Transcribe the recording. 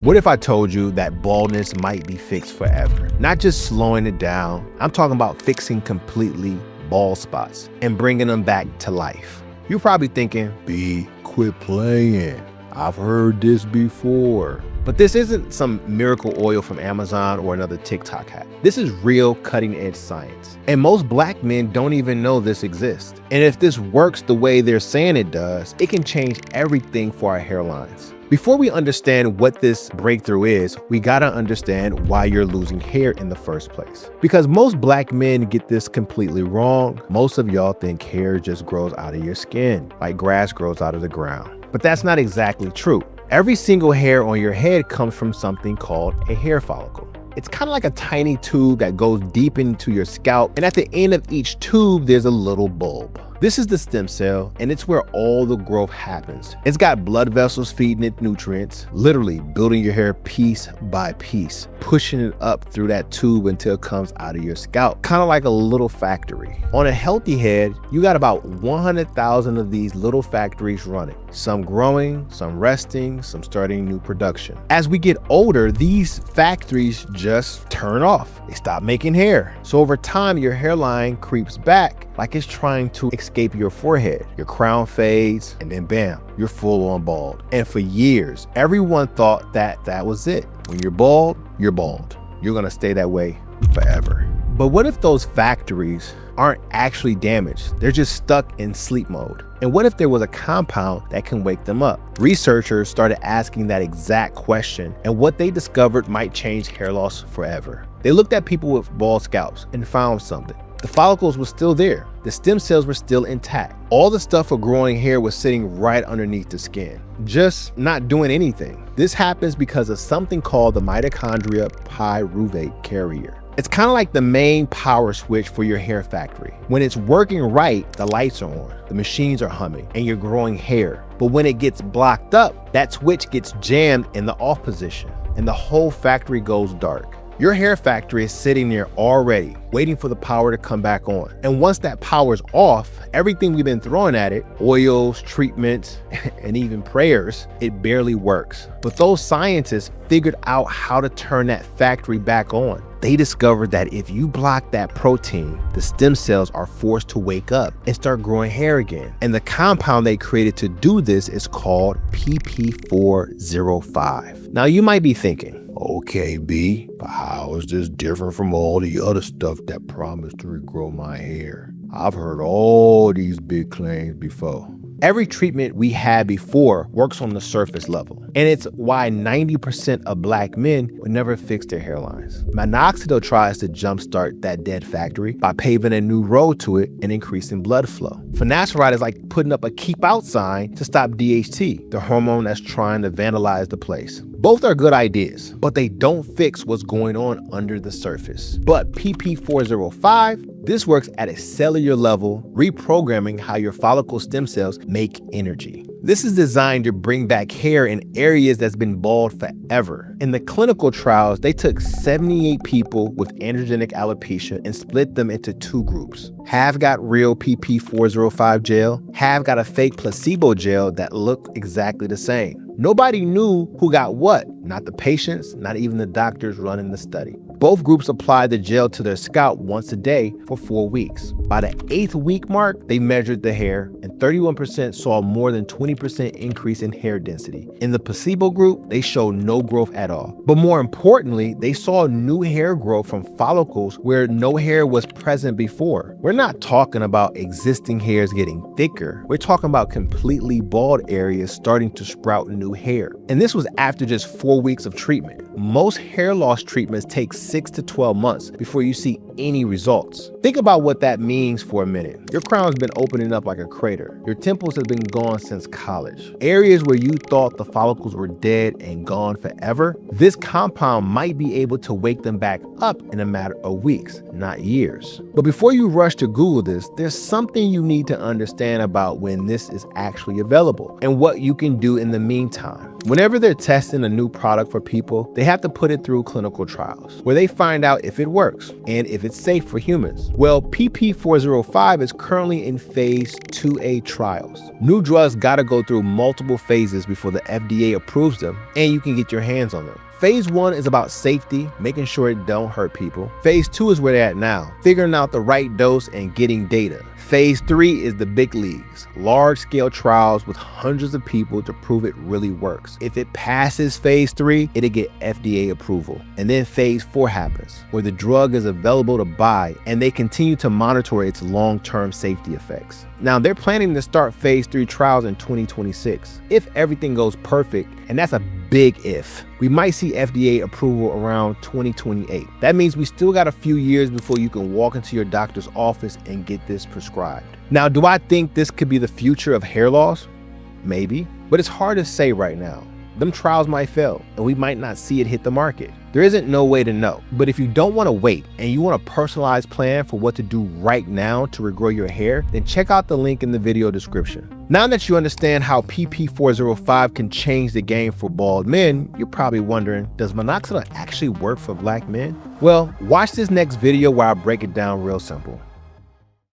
What if I told you that baldness might be fixed forever? Not just slowing it down, I'm talking about fixing completely bald spots and bringing them back to life. You're probably thinking, B, quit playing. I've heard this before. But this isn't some miracle oil from Amazon or another TikTok hack. This is real cutting edge science. And most black men don't even know this exists. And if this works the way they're saying it does, it can change everything for our hairlines. Before we understand what this breakthrough is, we gotta understand why you're losing hair in the first place. Because most black men get this completely wrong. Most of y'all think hair just grows out of your skin, like grass grows out of the ground. But that's not exactly true. Every single hair on your head comes from something called a hair follicle. It's kind of like a tiny tube that goes deep into your scalp, and at the end of each tube, there's a little bulb. This is the stem cell, and it's where all the growth happens. It's got blood vessels feeding it nutrients, literally building your hair piece by piece, pushing it up through that tube until it comes out of your scalp, kind of like a little factory. On a healthy head, you got about 100,000 of these little factories running, some growing, some resting, some starting new production. As we get older, these factories just turn off. They stop making hair. So over time, your hairline creeps back like it's trying to escape your forehead. Your crown fades, and then bam, you're full on bald. And for years, everyone thought that that was it. When you're bald, you're bald. You're gonna stay that way forever. But what if those factories aren't actually damaged? They're just stuck in sleep mode. And what if there was a compound that can wake them up? Researchers started asking that exact question, and what they discovered might change hair loss forever. They looked at people with bald scalps and found something. The follicles were still there. The stem cells were still intact. All the stuff for growing hair was sitting right underneath the skin, just not doing anything. This happens because of something called the mitochondria pyruvate carrier. It's kind of like the main power switch for your hair factory. When it's working right, the lights are on, the machines are humming, and you're growing hair. But when it gets blocked up, that switch gets jammed in the off position, and the whole factory goes dark. Your hair factory is sitting there already, waiting for the power to come back on. And once that power's off, everything we've been throwing at it, oils, treatments, and even prayers, it barely works. But those scientists figured out how to turn that factory back on. They discovered that if you block that protein, the stem cells are forced to wake up and start growing hair again. And the compound they created to do this is called pp405. Now you might be thinking, okay, B, but how is this different from all the other stuff that promised to regrow my hair? I've heard all these big claims before. Every treatment we had before works on the surface level, and it's why 90% of black men would never fix their hairlines. Minoxidil tries to jumpstart that dead factory by paving a new road to it and increasing blood flow. Finasteride is like putting up a keep out sign to stop DHT, the hormone that's trying to vandalize the place. Both are good ideas, but they don't fix what's going on under the surface. But pp405, this works at a cellular level, reprogramming how your follicle stem cells make energy. This is designed to bring back hair in areas that's been bald forever. In the clinical trials, they took 78 people with androgenic alopecia and split them into two groups. Half got real pp405 gel, half got a fake placebo gel that looked exactly the same. Nobody knew who got what, not the patients, not even the doctors running the study. Both groups applied the gel to their scalp once a day for 4 weeks. By the 8th week mark, they measured the hair, and 31% saw more than 20% increase in hair density. In the placebo group, they showed no growth at all. But more importantly, they saw new hair grow from follicles where no hair was present before. We're not talking about existing hairs getting thicker. We're talking about completely bald areas starting to sprout new hair. And this was after just 4 weeks of treatment. Most hair loss treatments take 6 to 12 months before you see any results. Think about what that means for a minute. Your crown's been opening up like a crater. Your temples have been gone since college. Areas where you thought the follicles were dead and gone forever, this compound might be able to wake them back up in a matter of weeks, not years. But before you rush to Google this, there's something you need to understand about when this is actually available and what you can do in the meantime. Whenever they're testing a new product for people, they have to put it through clinical trials, where they find out if it works and if it's safe for humans. Well, pp405 is currently in phase 2A trials. New drugs gotta go through multiple phases before the FDA approves them and you can get your hands on them. Phase 1 is about safety, making sure it don't hurt people. Phase 2 is where they're at now, figuring out the right dose and getting data. Phase 3 is the big leagues, large-scale trials with hundreds of people to prove it really works. If it passes phase 3, it'll get FDA approval. And then phase 4 happens, where the drug is available to buy and they continue to monitor its long-term safety effects. Now, they're planning to start phase 3 trials in 2026. If everything goes perfect, and that's a big if, we might see FDA approval around 2028. That means we still got a few years before you can walk into your doctor's office and get this prescribed. Now, do I think this could be the future of hair loss? Maybe, but it's hard to say right now. Them trials might fail and we might not see it hit the market. There isn't no way to know. But if you don't want to wait and you want a personalized plan for what to do right now to regrow your hair, then check out the link in the video description. Now that you understand how pp405 can change the game for bald men, you're probably wondering, does minoxidil actually work for black men? Well, watch this next video where I break it down real simple.